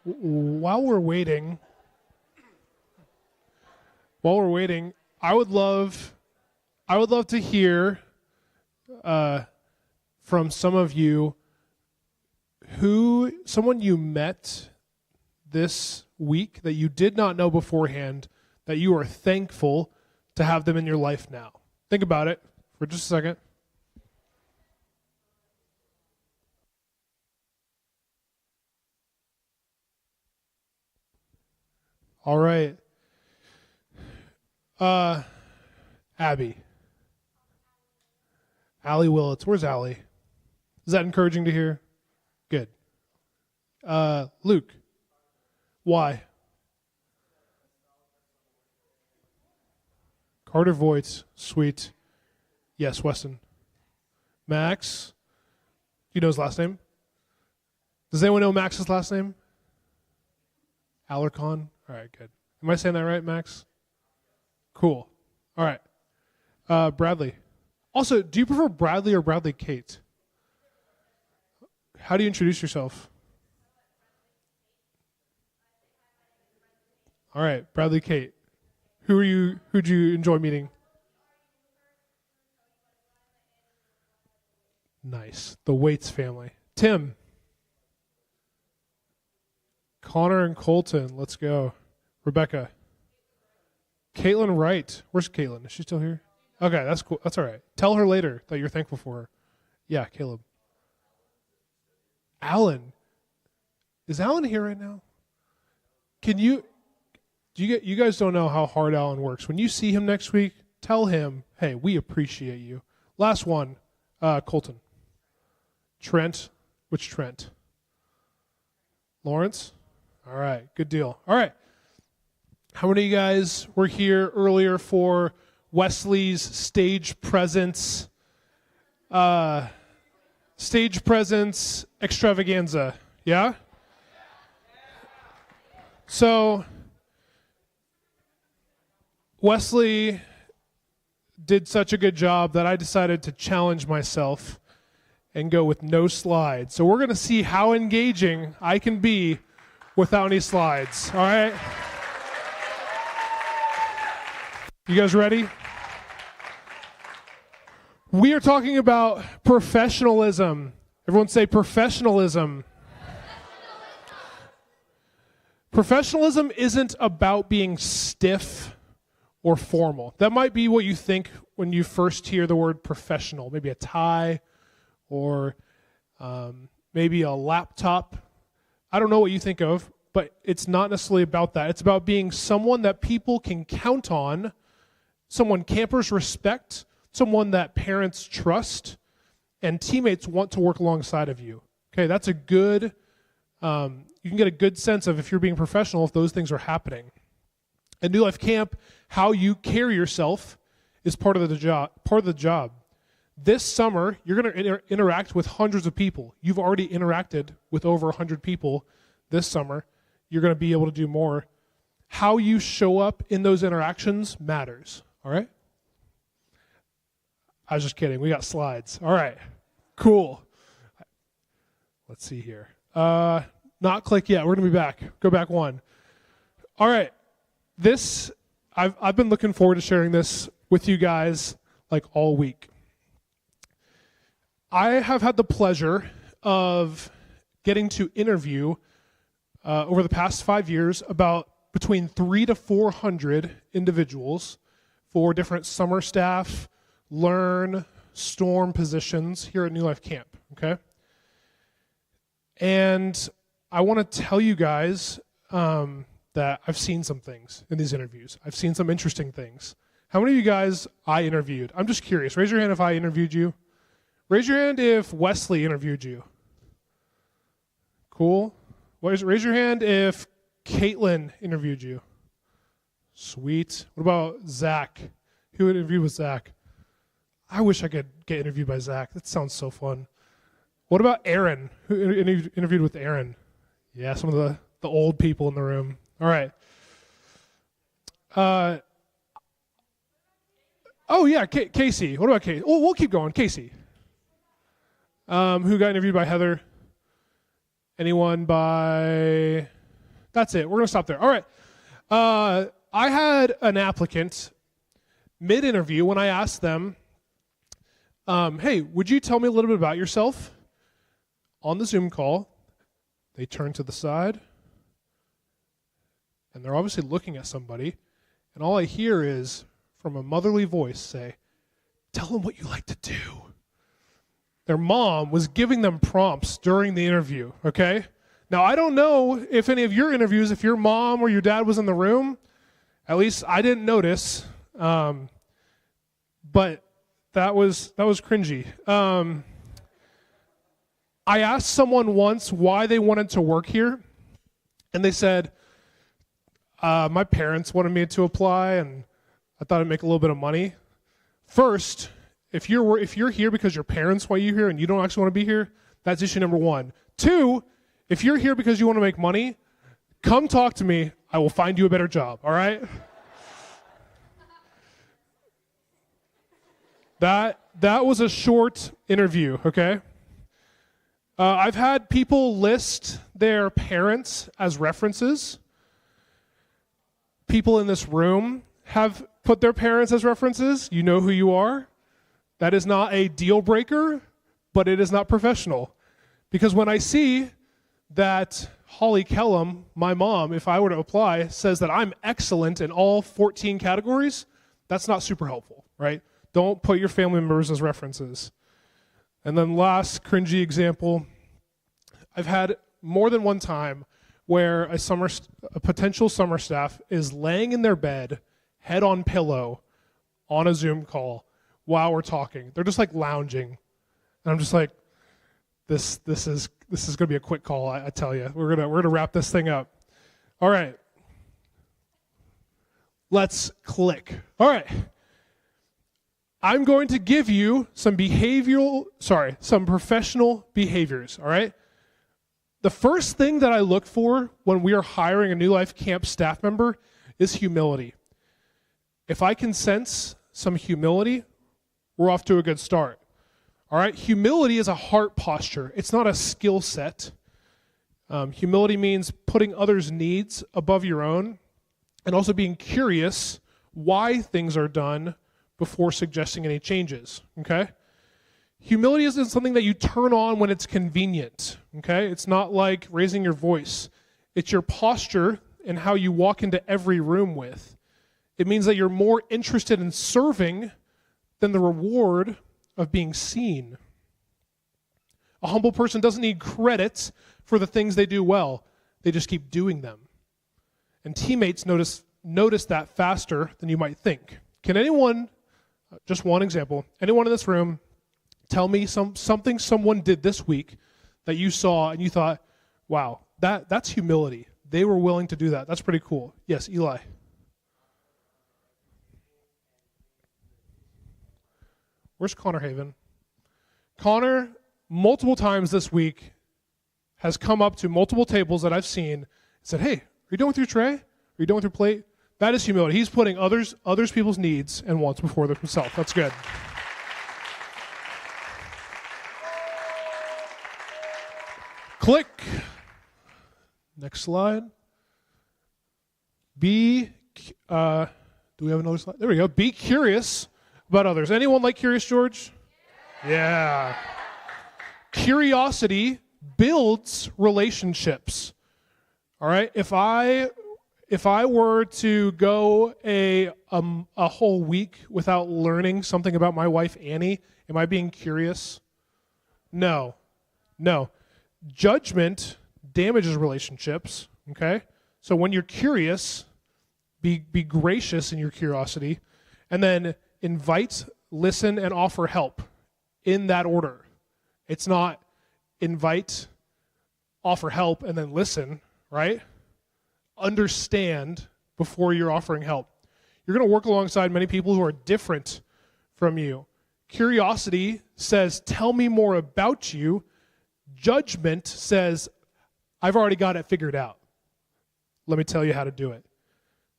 while we're waiting, I would love to hear from some of you someone you met this week that you did not know beforehand that you are thankful to have them in your life now. Think about it for just a second. All right. Abby. Allie Willits. Where's Allie? Is that encouraging to hear? Good. Luke. Why? Carter Voigt. Sweet. Yes, Weston. Max. Do you know his last name? Does anyone know Max's last name? Alarcon? All right, good. Am I saying that right, Max? Cool. All right. Bradley. Also, do you prefer Bradley or Bradley Kate? How do you introduce yourself? All right, Bradley Kate. Who'd you enjoy meeting? Nice. The Waits family. Tim. Connor and Colton. Let's go. Rebecca. Caitlin Wright. Where's Caitlin? Is she still here? Okay, that's cool. That's all right. Tell her later that you're thankful for her. Yeah, Caleb. Alan. Is Alan here right now? You guys don't know how hard Alan works. When you see him next week, tell him, hey, we appreciate you. Last one, Colton. Trent. Which Trent? Lawrence? All right, good deal. All right. How many of you guys were here earlier for Wesley's stage presence extravaganza? Yeah? So Wesley did such a good job that I decided to challenge myself and go with no slides. So we're going to see how engaging I can be without any slides. All right? You guys ready? We are talking about professionalism. Everyone say professionalism. Professionalism isn't about being stiff or formal. That might be what you think when you first hear the word professional. Maybe a tie or maybe a laptop. I don't know what you think of, but it's not necessarily about that. It's about being someone that people can count on, someone campers respect, someone that parents trust, and teammates want to work alongside of you. Okay, that's a good, you can get a good sense of if you're being professional, if those things are happening. At New Life Camp, how you carry yourself is part of the job. This summer, you're going to interact with hundreds of people. You've already interacted with over 100 people this summer. You're going to be able to do more. How you show up in those interactions matters, all right? I was just kidding. We got slides. All right, cool. Let's see here. Not click yet. We're going to be back. Go back one. All right. I've been looking forward to sharing this with you guys like all week. I have had the pleasure of getting to interview over the past 5 years about between 300 to 400 individuals for different summer staff, learn, storm positions here at New Life Camp, okay? And I want to tell you guys that I've seen some things in these interviews. I've seen some interesting things. How many of you guys I interviewed? I'm just curious. Raise your hand if I interviewed you. Raise your hand if Wesley interviewed you. Cool. Raise your hand if Caitlin interviewed you. Sweet. What about Zach? Who interviewed with Zach? I wish I could get interviewed by Zach. That sounds so fun. What about Aaron? Who interviewed with Aaron? Yeah, some of the old people in the room. All right. Oh, yeah, Casey. What about Casey? Oh, we'll keep going. Casey. Who got interviewed by Heather? Anyone by That's it. We're going to stop there. All right. I had an applicant mid-interview when I asked them, hey, would you tell me a little bit about yourself? On the Zoom call, they turn to the side, and they're obviously looking at somebody, and all I hear is, from a motherly voice, say, tell them what you like to do. Their mom was giving them prompts during the interview, okay? Now, I don't know if any of your interviews, if your mom or your dad was in the room. At least I didn't notice. But that was cringy. I asked someone once why they wanted to work here, and they said, my parents wanted me to apply, and I thought I'd make a little bit of money. First, if you're here because your parents want you here and you don't actually want to be here, that's issue number one. Two, if you're here because you want to make money, come talk to me. I will find you a better job, all right? That was a short interview, okay? I've had people list their parents as references. People in this room have put their parents as references. You know who you are. That is not a deal breaker, but it is not professional. Because when I see that Holly Kellum, my mom, if I were to apply, says that I'm excellent in all 14 categories, that's not super helpful, right? Don't put your family members as references. And then last cringy example, I've had more than one time where a potential summer staff is laying in their bed, head on pillow, on a Zoom call while we're talking. They're just like lounging. And I'm just like, this is going to be a quick call, I tell you. We're gonna wrap this thing up. All right. Let's click. All right. I'm going to give you some professional behaviors, all right? The first thing that I look for when we are hiring a New Life Camp staff member is humility. If I can sense some humility, we're off to a good start. All right? Humility is a heart posture. It's not a skill set. Humility means putting others' needs above your own and also being curious why things are done before suggesting any changes, okay? Humility isn't something that you turn on when it's convenient, okay? It's not like raising your voice. It's your posture and how you walk into every room with. It means that you're more interested in serving than the reward of being seen. A humble person doesn't need credit for the things they do well. They just keep doing them. And teammates notice that faster than you might think. Can anyone, just one example, anyone in this room tell me something someone did this week that you saw and you thought, wow, that's humility. They were willing to do that. That's pretty cool. Yes, Eli. Where's Connor Haven? Connor, multiple times this week, has come up to multiple tables that I've seen and said, hey, are you done with your tray? Are you done with your plate? That is humility. He's putting others people's needs and wants before himself. That's good. Click. Next slide. Do we have another slide? There we go. Be curious about others. Anyone like Curious George? Yeah. Curiosity builds relationships. All right? If I were to go a whole week without learning something about my wife Annie, am I being curious? No. Judgment damages relationships, okay? So when you're curious, be gracious in your curiosity, and then invite, listen, and offer help in that order. It's not invite, offer help, and then listen, right? Understand before you're offering help. You're going to work alongside many people who are different from you. Curiosity says, tell me more about you. Judgment says, I've already got it figured out. Let me tell you how to do it.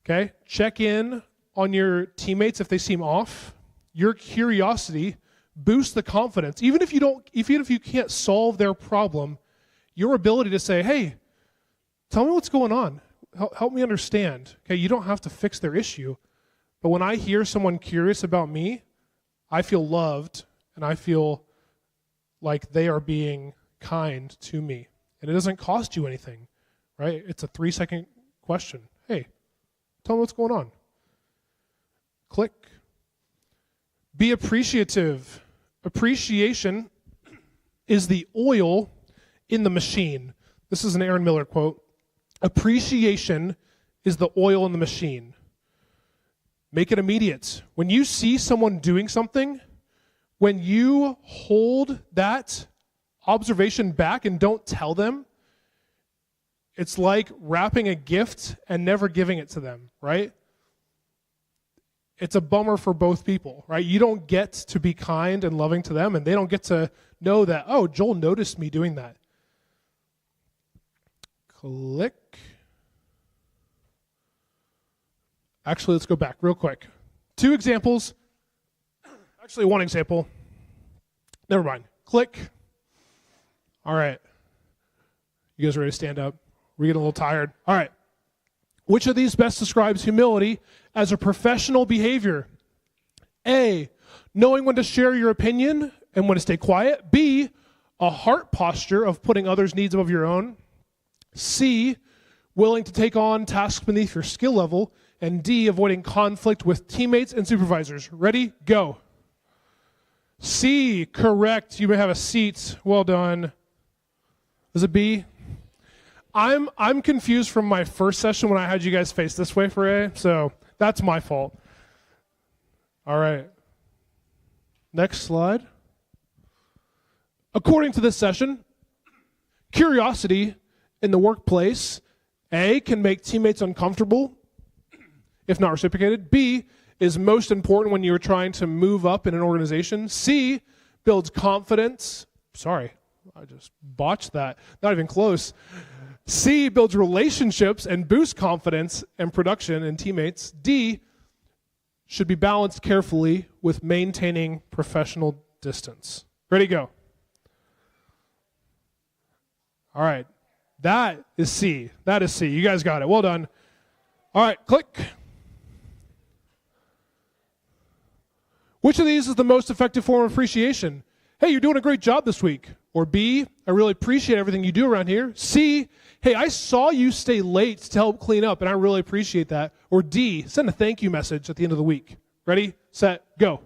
Okay? Check in on your teammates if they seem off. Your curiosity boosts the confidence. Even if you can't solve their problem, your ability to say, hey, tell me what's going on. help me understand. Okay, you don't have to fix their issue. But when I hear someone curious about me, I feel loved and I feel like they are being kind to me. And it doesn't cost you anything, right? It's a 3-second question. Hey, tell me what's going on. Click. Be appreciative. Appreciation is the oil in the machine. This is an Aaron Miller quote. Appreciation is the oil in the machine. Make it immediate. When you see someone doing something, when you hold that observation back and don't tell them, it's like wrapping a gift and never giving it to them, right? It's a bummer for both people, right? You don't get to be kind and loving to them, and they don't get to know that, oh, Joel noticed me doing that. Click. Actually, let's go back real quick. 2 examples. Actually, 1 example. Never mind. Click. All right. You guys ready to stand up? We're getting a little tired. All right. Which of these best describes humility as a professional behavior? A, knowing when to share your opinion and when to stay quiet. B, a heart posture of putting others' needs above your own. C, willing to take on tasks beneath your skill level. And D, avoiding conflict with teammates and supervisors. Ready? Go. C, correct. You may have a seat. Well done. Is it B? I'm confused from my first session when I had you guys face this way for A, so that's my fault. All right. Next slide. According to this session, curiosity in the workplace, A, can make teammates uncomfortable if not reciprocated. B, is most important when you're trying to move up in an organization. C, builds confidence. Sorry, I just botched that. Not even close. C, builds relationships and boosts confidence and production in teammates. D, should be balanced carefully with maintaining professional distance. Ready, go. All right. That is C. That is C. You guys got it. Well done. All right, click. Which of these is the most effective form of appreciation? Hey, you're doing a great job this week. Or B, I really appreciate everything you do around here. C, hey, I saw you stay late to help clean up, and I really appreciate that. Or D, send a thank you message at the end of the week. Ready, set, go.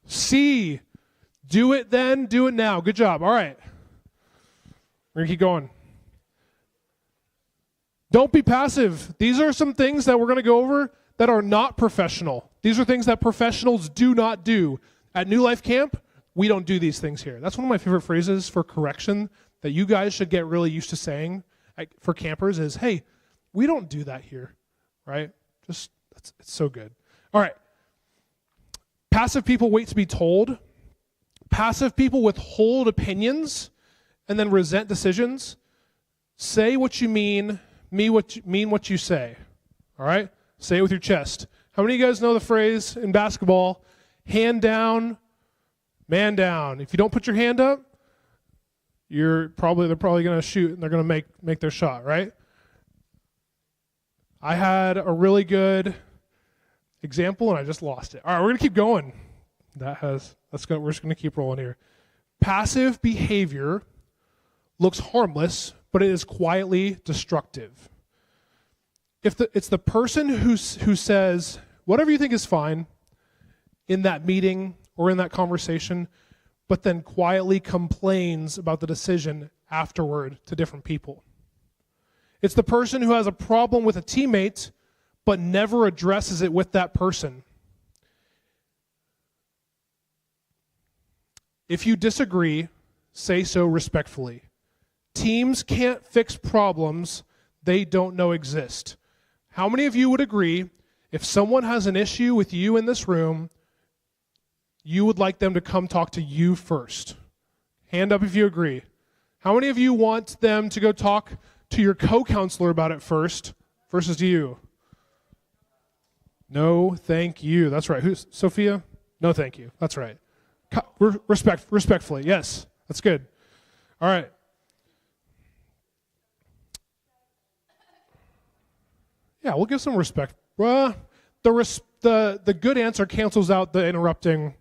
C, do it then, do it now. Good job. All right. We're going to keep going. Don't be passive. These are some things that we're going to go over that are not professional. These are things that professionals do not do. At New Life Camp, we don't do these things here. That's one of my favorite phrases for correction that you guys should get really used to saying for campers is, hey, we don't do that here, right? It's so good. All right. Passive people wait to be told. Passive people withhold opinions and then resent decisions. Say what you mean what you say. All right? Say it with your chest. How many of you guys know the phrase in basketball, hand down, man down? If you don't put your hand up, they're probably going to shoot and they're going to make their shot, right? I had a really good example and I just lost it. All right, we're going to keep going. We're just going to keep rolling here. Passive behavior looks harmless, but it is quietly destructive. It's the person who says, whatever you think is fine in that meeting or in that conversation, but then quietly complains about the decision afterward to different people. It's the person who has a problem with a teammate, but never addresses it with that person. If you disagree, say so respectfully. Teams can't fix problems they don't know exist. How many of you would agree if someone has an issue with you in this room, you would like them to come talk to you first? Hand up if you agree. How many of you want them to go talk to your co-counselor about it first versus to you? No, thank you. That's right. Who's Sophia? No, thank you. That's right. Respectfully. Yes, that's good. All right. Yeah, we'll give some respect. The good answer cancels out the interrupting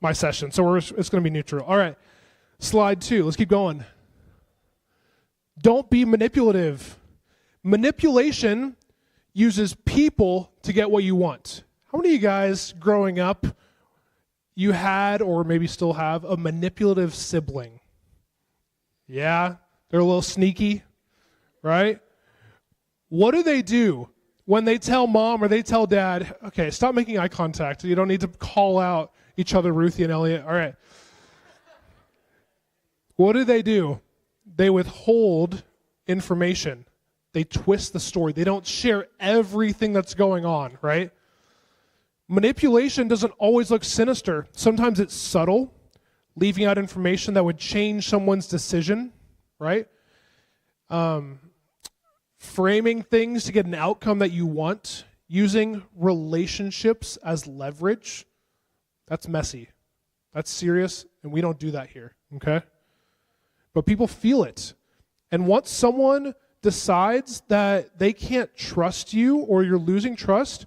my session, so it's going to be neutral. All right, slide 2. Let's keep going. Don't be manipulative. Manipulation uses people to get what you want. How many of you guys growing up, you had or maybe still have a manipulative sibling? Yeah, they're a little sneaky, right? What do? When they tell mom or they tell dad, okay, stop making eye contact. You don't need to call out each other, Ruthie and Elliot. All right. What do? They withhold information. They twist the story. They don't share everything that's going on, right? Manipulation doesn't always look sinister. Sometimes it's subtle, leaving out information that would change someone's decision, right? Framing things to get an outcome that you want, using relationships as leverage, that's messy. That's serious, and we don't do that here, okay? But people feel it. And once someone decides that they can't trust you or you're losing trust,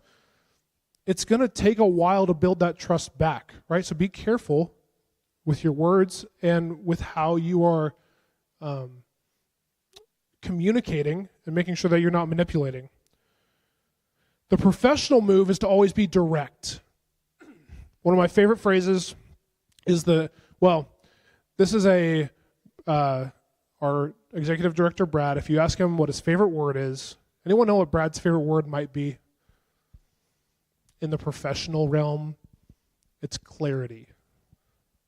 it's going to take a while to build that trust back, right? So be careful with your words and with how you are communicating and making sure that you're not manipulating. The professional move is to always be direct. One of my favorite phrases is this is our executive director, Brad. If you ask him what his favorite word is, anyone know what Brad's favorite word might be? In the professional realm, it's clarity.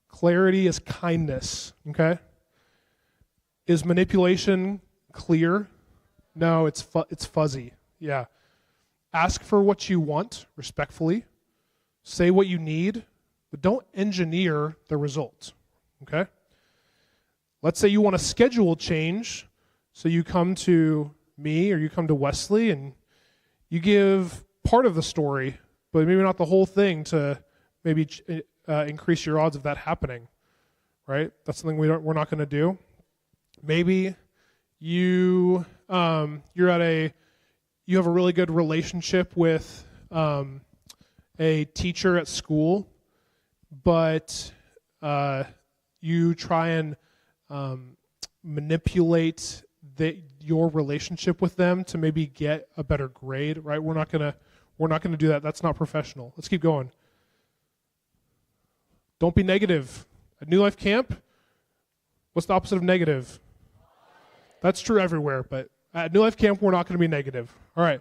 Clarity is kindness, okay? Is manipulation clear? No, it's fuzzy. Yeah. Ask for what you want respectfully. Say what you need, but don't engineer the result, okay? Let's say you want a schedule change, so you come to me or you come to Wesley and you give part of the story, but maybe not the whole thing to maybe increase your odds of that happening, right? That's something we're not going to do. Maybe you you have a really good relationship with a teacher at school, but you try and manipulate your relationship with them to maybe get a better grade, right? We're not gonna do that. That's not professional. Let's keep going. Don't be negative. At New Life Camp, what's the opposite of negative? That's true everywhere, but at New Life Camp, we're not going to be negative. All right.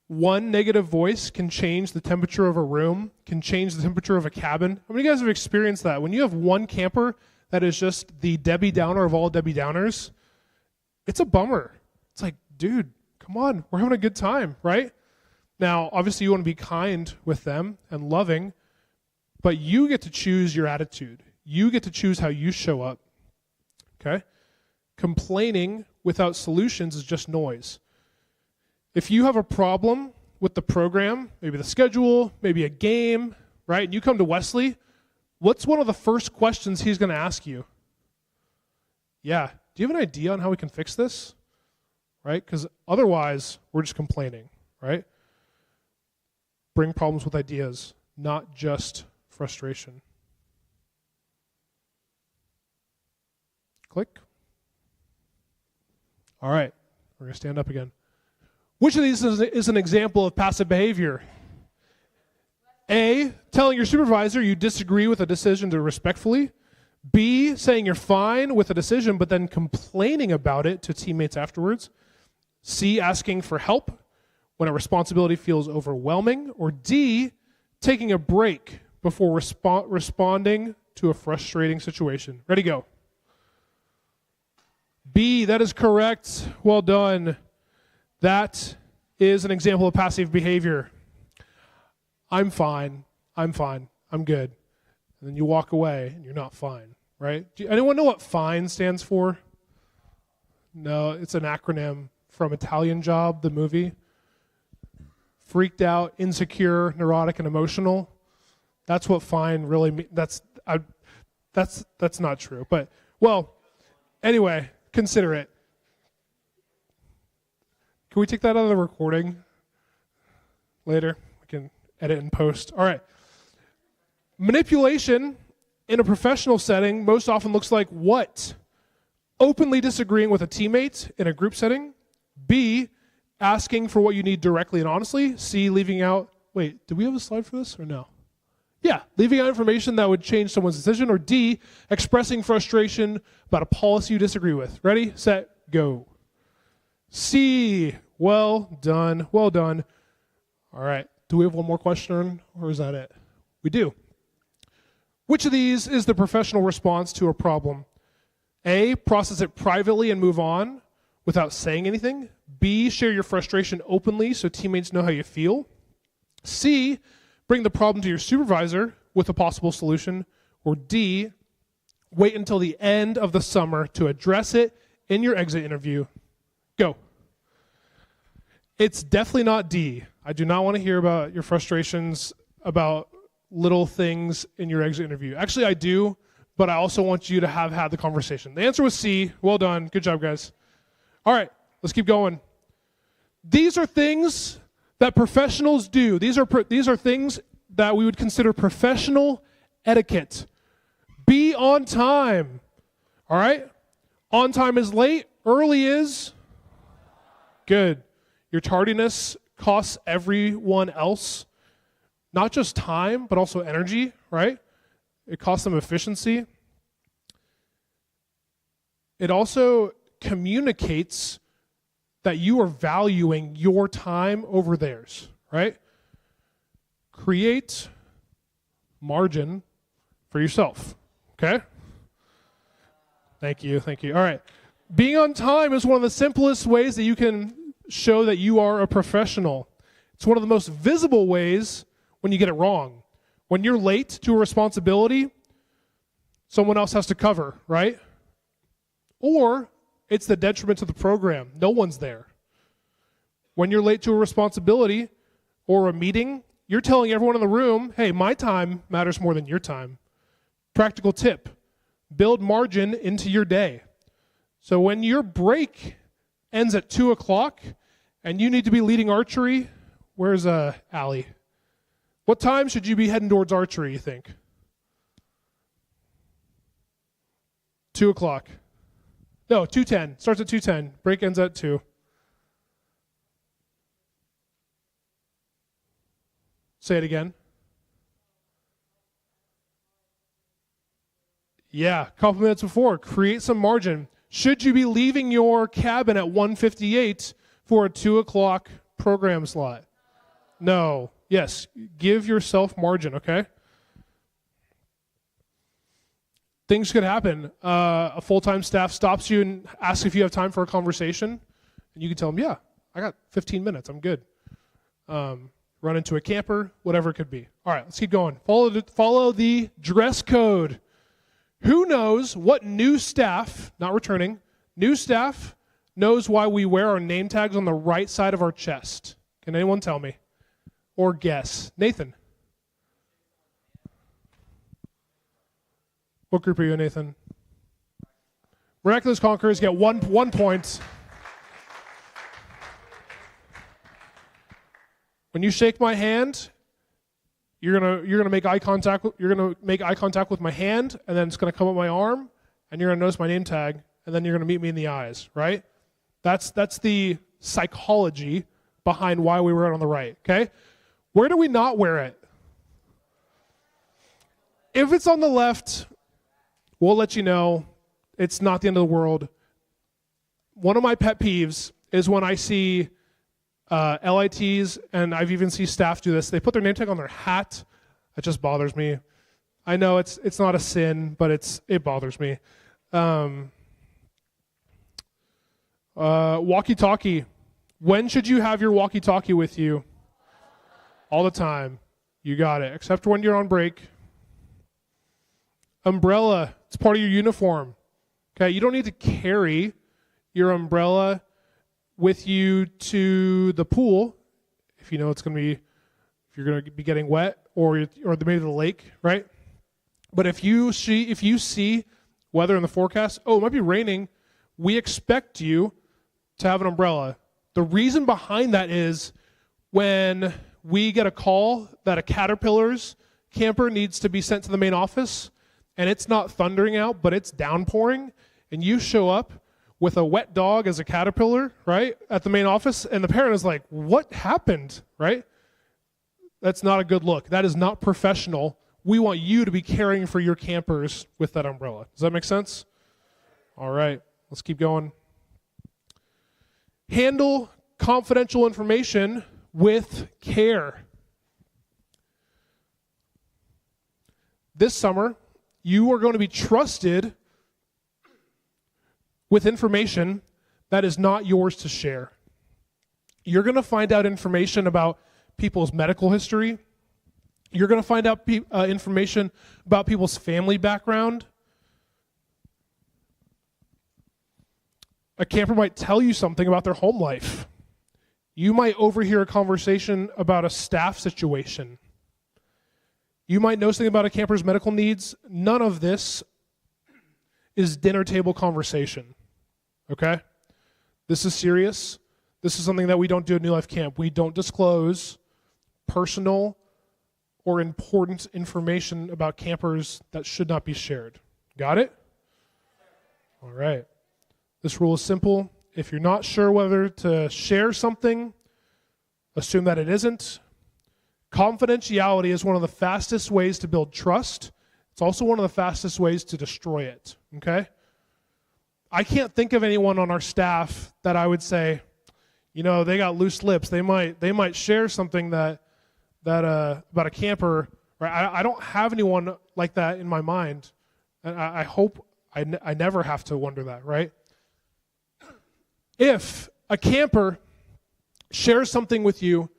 One negative voice can change the temperature of a room, can change the temperature of a cabin. How many of you guys have experienced that? When you have one camper that is just the Debbie Downer of all Debbie Downers, it's a bummer. It's like, dude, come on. We're having a good time, right? Now, obviously, you want to be kind with them and loving, but you get to choose your attitude. You get to choose how you show up, okay? Complaining without solutions is just noise. If you have a problem with the program, maybe the schedule, maybe a game, right, and you come to Wesley, what's one of the first questions he's going to ask you? Yeah, do you have an idea on how we can fix this? Right? Because otherwise, we're just complaining, right? Bring problems with ideas, not just frustration. Click. All right, we're going to stand up again. Which of these is an example of passive behavior? A, telling your supervisor you disagree with a decision respectfully. B, saying you're fine with a decision but then complaining about it to teammates afterwards. C, asking for help when a responsibility feels overwhelming. Or D, taking a break before responding to a frustrating situation. Ready, go. B, that is correct. Well done. That is an example of passive behavior. I'm fine. I'm good. And then you walk away and you're not fine, right? Anyone know what FINE stands for? No, it's an acronym from Italian Job, the movie. Freaked out, insecure, neurotic, and emotional. That's what FINE really means. That's not true. But, well, anyway, consider it. Can we take that out of the recording? later. I can edit and post. All right. Manipulation in a professional setting most often looks like what? Openly disagreeing with a teammate in a group setting. B, asking for what you need directly and honestly. C, leaving out, wait, do we have a slide for this or no? Yeah, leaving out information that would change someone's decision. Or D, expressing frustration about a policy you disagree with. Ready, set, go. C, well done, well done. All right, do we have one more question or is that it? We do. Which of these is the professional response to a problem? A, process it privately and move on without saying anything. B, share your frustration openly so teammates know how you feel. C, bring the problem to your supervisor with a possible solution. Or D, wait until the end of the summer to address it in your exit interview. Go. It's definitely not D. I do not want to hear about your frustrations about little things in your exit interview. Actually, I do, but I also want you to have had the conversation. The answer was C. Well done. Good job, guys. All right, let's keep going. These are things that professionals do. These are things that we would consider professional etiquette. Be on time. All right? On time is late. Early is good. Your tardiness costs everyone else not just time, but also energy, right? It costs them efficiency. It also communicates that you are valuing your time over theirs, right? Create margin for yourself, okay? Thank you. All right. Being on time is one of the simplest ways that you can show that you are a professional. It's one of the most visible ways when you get it wrong. When you're late to a responsibility, someone else has to cover, right? Or it's the detriment to the program. No one's there. When you're late to a responsibility or a meeting, you're telling everyone in the room, hey, my time matters more than your time. Practical tip, build margin into your day. So when your break ends at 2 o'clock and you need to be leading archery, where's Allie? What time should you be heading towards archery, you think? 2 o'clock. No, 2:10. Starts at 2:10. Break ends at 2. Say it again. Yeah, a couple minutes before. Create some margin. Should you be leaving your cabin at 1:58 for a 2 o'clock program slot? No. Yes, give yourself margin, okay? Things could happen. A full-time staff stops you and asks if you have time for a conversation, and you can tell them, yeah, I got 15 minutes, I'm good. Run into a camper, whatever it could be. All right, let's keep going. Follow the dress code. Who knows what new staff, not returning, new staff knows why we wear our name tags on the right side of our chest? Can anyone tell me? Or guess? Nathan. What group are you in, Nathan? Miraculous Conquerors get one point. When you shake my hand, you're gonna make eye contact. You're gonna make eye contact with my hand, and then it's gonna come up my arm, and you're gonna notice my name tag, and then you're gonna meet me in the eyes. Right? That's the psychology behind why we wear it on the right. Okay? Where do we not wear it? If it's on the left, we'll let you know. It's not the end of the world. One of my pet peeves is when I see LITs, and I've even seen staff do this. They put their name tag on their hat. That just bothers me. I know it's not a sin, but it bothers me. Walkie-talkie. When should you have your walkie-talkie with you? All the time. You got it. Except when you're on break. Umbrella. It's part of your uniform. Okay, you don't need to carry your umbrella with you to the pool if you know it's going to be, if you're going to be getting wet, or maybe the lake, right? But if you see weather in the forecast, oh, it might be raining, we expect you to have an umbrella. The reason behind that is when we get a call that a Caterpillar's camper needs to be sent to the main office, and it's not thundering out, but it's downpouring, and you show up with a wet dog as a Caterpillar, right, at the main office, and the parent is like, what happened, right? That's not a good look. That is not professional. We want you to be caring for your campers with that umbrella. Does that make sense? All right, let's keep going. Handle confidential information with care. This summer, you are going to be trusted with information that is not yours to share. You're going to find out information about people's medical history. You're going to find out information about people's family background. A camper might tell you something about their home life. You might overhear a conversation about a staff situation. You might know something about a camper's medical needs. None of this is dinner table conversation, okay? This is serious. This is something that we don't do at New Life Camp. We don't disclose personal or important information about campers that should not be shared. Got it? All right. This rule is simple. If you're not sure whether to share something, assume that it isn't. Confidentiality is one of the fastest ways to build trust. It's also one of the fastest ways to destroy it, okay? I can't think of anyone on our staff that I would say, you know, they got loose lips. They might share something that about a camper. Right? I don't have anyone like that in my mind. And I hope I never have to wonder that, right? If a camper shares something with you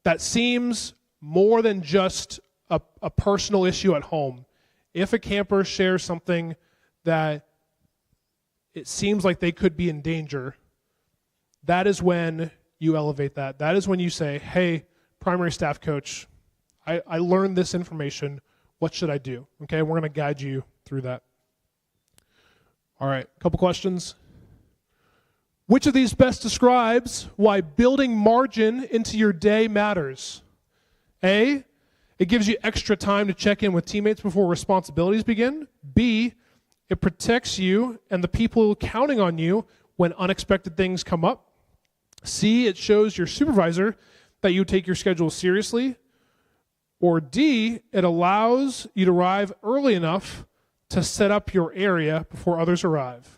that seems more than just a personal issue at home, if a camper shares something that it seems like they could be in danger, that is when you elevate that. That is when you say, hey, primary staff coach, I learned this information. What should I do? Okay, we're going to guide you through that. All right, a couple questions. Which of these best describes why building margin into your day matters? A, it gives you extra time to check in with teammates before responsibilities begin. B, it protects you and the people counting on you when unexpected things come up. C, it shows your supervisor that you take your schedule seriously. Or D, it allows you to arrive early enough to set up your area before others arrive.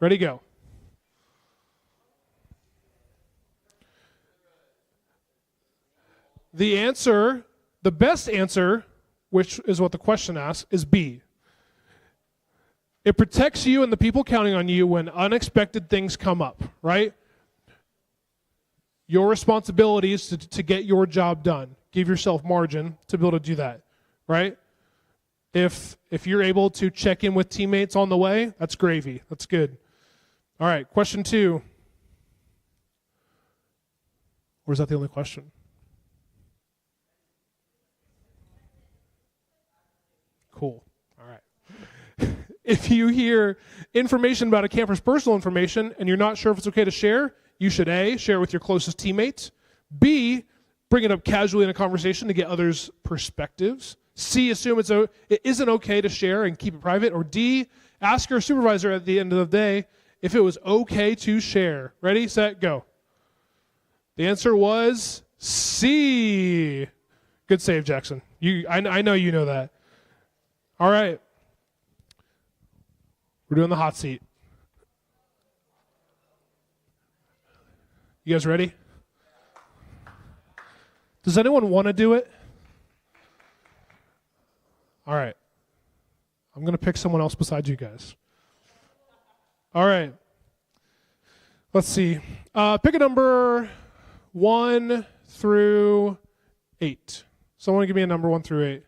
Ready, go. The answer, the best answer, which is what the question asks, is B. It protects you and the people counting on you when unexpected things come up, right? Your responsibility is to get your job done. Give yourself margin to be able to do that, right? If you're able to check in with teammates on the way, that's gravy. That's good. All right, question 2. Or is that the only question? Cool. All right. If you hear information about a camper's personal information and you're not sure if it's okay to share, you should A, share with your closest teammate. B, bring it up casually in a conversation to get others' perspectives. C, assume it isn't okay to share and keep it private. Or D, ask your supervisor at the end of the day if it was okay to share. Ready, set, go. The answer was C. Good save, Jackson. I know you know that. All right. We're doing the hot seat. You guys ready? Does anyone want to do it? All right. I'm going to pick someone else besides you guys. All right. Let's see. Pick a number 1 through 8. Someone give me a number 1 through 8.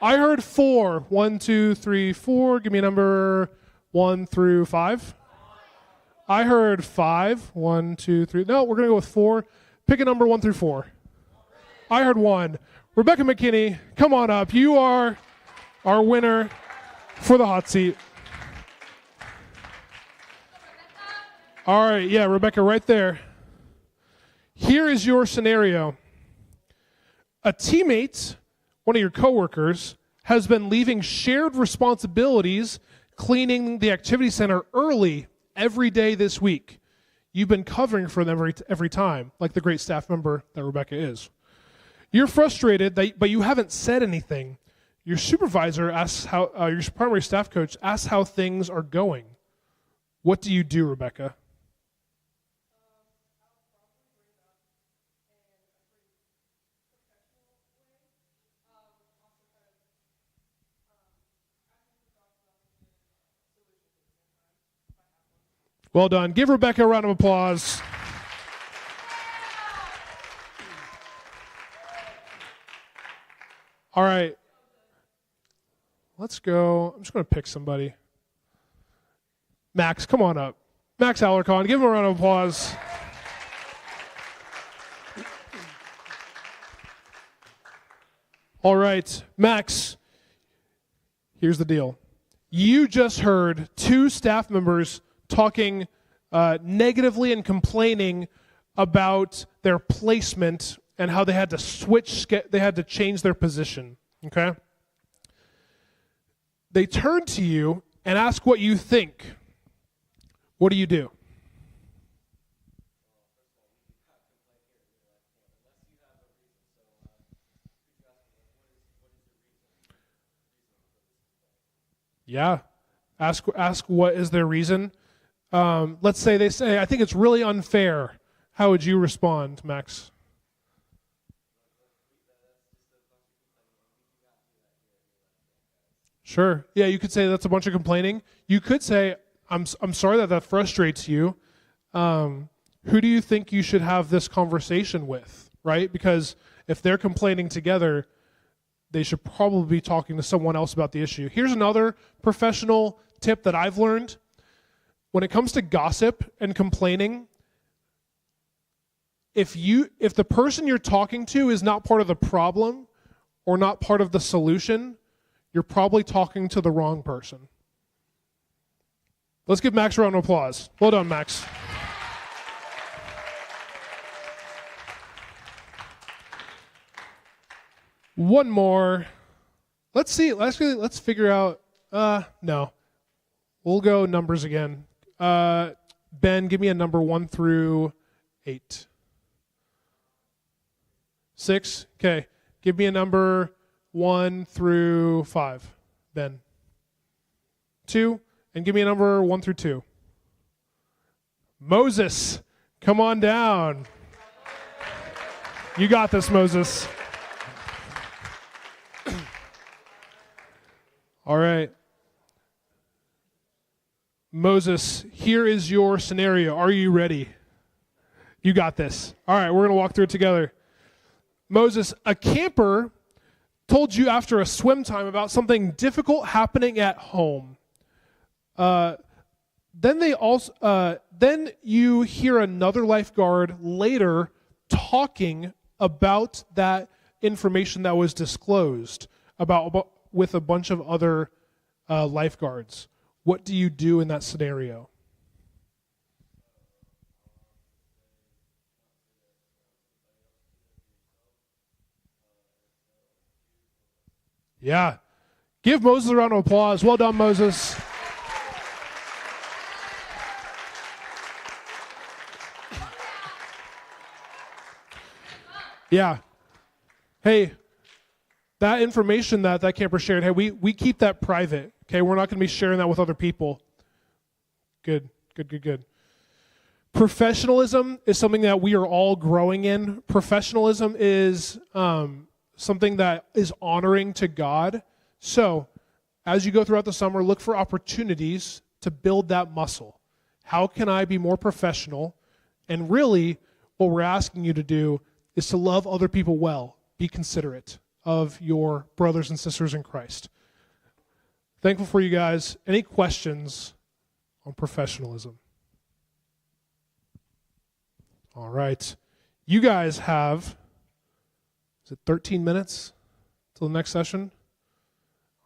I heard 4. 1, 2, 3, 4. Give me a number 1 through 5. I heard 5. 1, 2, 3. No, we're going to go with 4. Pick a number 1 through 4. I heard 1. Rebecca McKinney, come on up. You are our winner for the hot seat. All right, yeah, Rebecca, right there. Here is your scenario. A teammate, one of your coworkers, has been leaving shared responsibilities cleaning the activity center early every day this week. You've been covering for them every time, like the great staff member that Rebecca is. You're frustrated, but you haven't said anything. Your supervisor asks how, your primary staff coach asks how things are going. What do you do, Rebecca? Well done. Give Rebecca a round of applause. All right. Let's go. I'm just going to pick somebody. Max, come on up. Max Alarcon, give him a round of applause. All right, Max, here's the deal. You just heard two staff members talking negatively and complaining about their placement and how they had to change their position, okay? They turn to you and ask what you think. What do you do? Yeah. Ask what is their reason. Let's say they say, I think it's really unfair. How would you respond, Max? Sure. Yeah, you could say that's a bunch of complaining. You could say, I'm sorry that frustrates you. Who do you think you should have this conversation with, right? Because if they're complaining together, they should probably be talking to someone else about the issue. Here's another professional tip that I've learned. When it comes to gossip and complaining, if the person you're talking to is not part of the problem or not part of the solution, you're probably talking to the wrong person. Let's give Max a round of applause. Well done, Max. One more. Let's see. Let's figure out. No. We'll go numbers again. Ben, give me a number 1 through 8. 6? Okay. Give me a number 1 through 5. Ben. 2? And give me a number 1 through 2. Moses, come on down. You got this, Moses. All right. Moses, here is your scenario. Are you ready? You got this. All right, we're going to walk through it together. Moses, a camper told you after a swim time about something difficult happening at home. Then you hear another lifeguard later talking about that information that was disclosed about with a bunch of other lifeguards. What do you do in that scenario? Yeah. Give Moses a round of applause. Well done, Moses. Yeah. Hey, that information that camper shared, hey, we keep that private, okay? We're not going to be sharing that with other people. Good. Professionalism is something that we are all growing in. Professionalism is something that is honoring to God. So, as you go throughout the summer, look for opportunities to build that muscle. How can I be more professional? And really, what we're asking you to do is to love other people well. Be considerate of your brothers and sisters in Christ. Thankful for you guys. Any questions on professionalism? All right. You guys have, is it 13 minutes till the next session?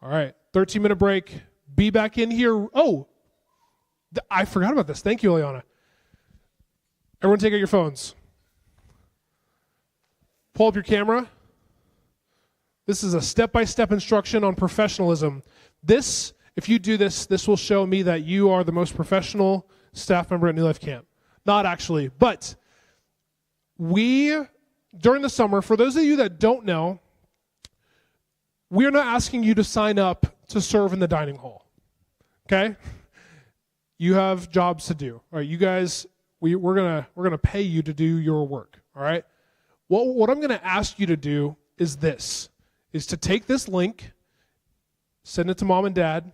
All right. 13-minute break. Be back in here. Oh, I forgot about this. Thank you, Eliana. Everyone take out your phones. Pull up your camera. This is a step-by-step instruction on professionalism. This, if you do this, this will show me that you are the most professional staff member at New Life Camp. Not actually, but during the summer, for those of you that don't know, we're not asking you to sign up to serve in the dining hall, okay? You have jobs to do. All right, you guys, we're gonna pay you to do your work. All right. What I'm gonna ask you to do is to take this link, send it to mom and dad,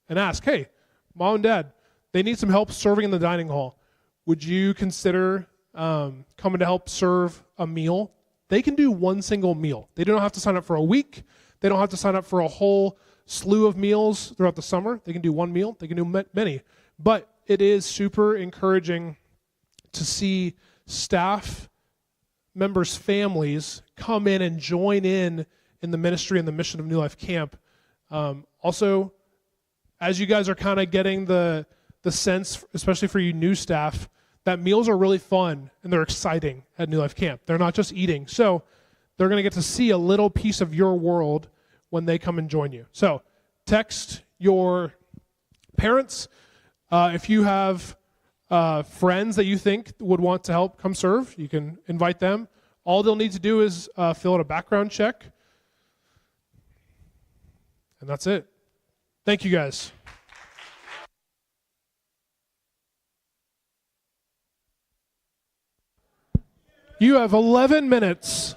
and ask, hey, mom and dad, they need some help serving in the dining hall. Would you consider coming to help serve a meal? They can do one single meal. They don't have to sign up for a week. They don't have to sign up for a whole slew of meals throughout the summer. They can do one meal. They can do many. But it is super encouraging to see staff members' families come in and join in the ministry and the mission of New Life Camp. Also, as you guys are kind of getting the sense, especially for you new staff, that meals are really fun and they're exciting at New Life Camp. They're not just eating. So they're going to get to see a little piece of your world when they come and join you. So text your parents. If you have friends that you think would want to help come serve, you can invite them. All they'll need to do is fill out a background check. And that's it. Thank you, guys. You have 11 minutes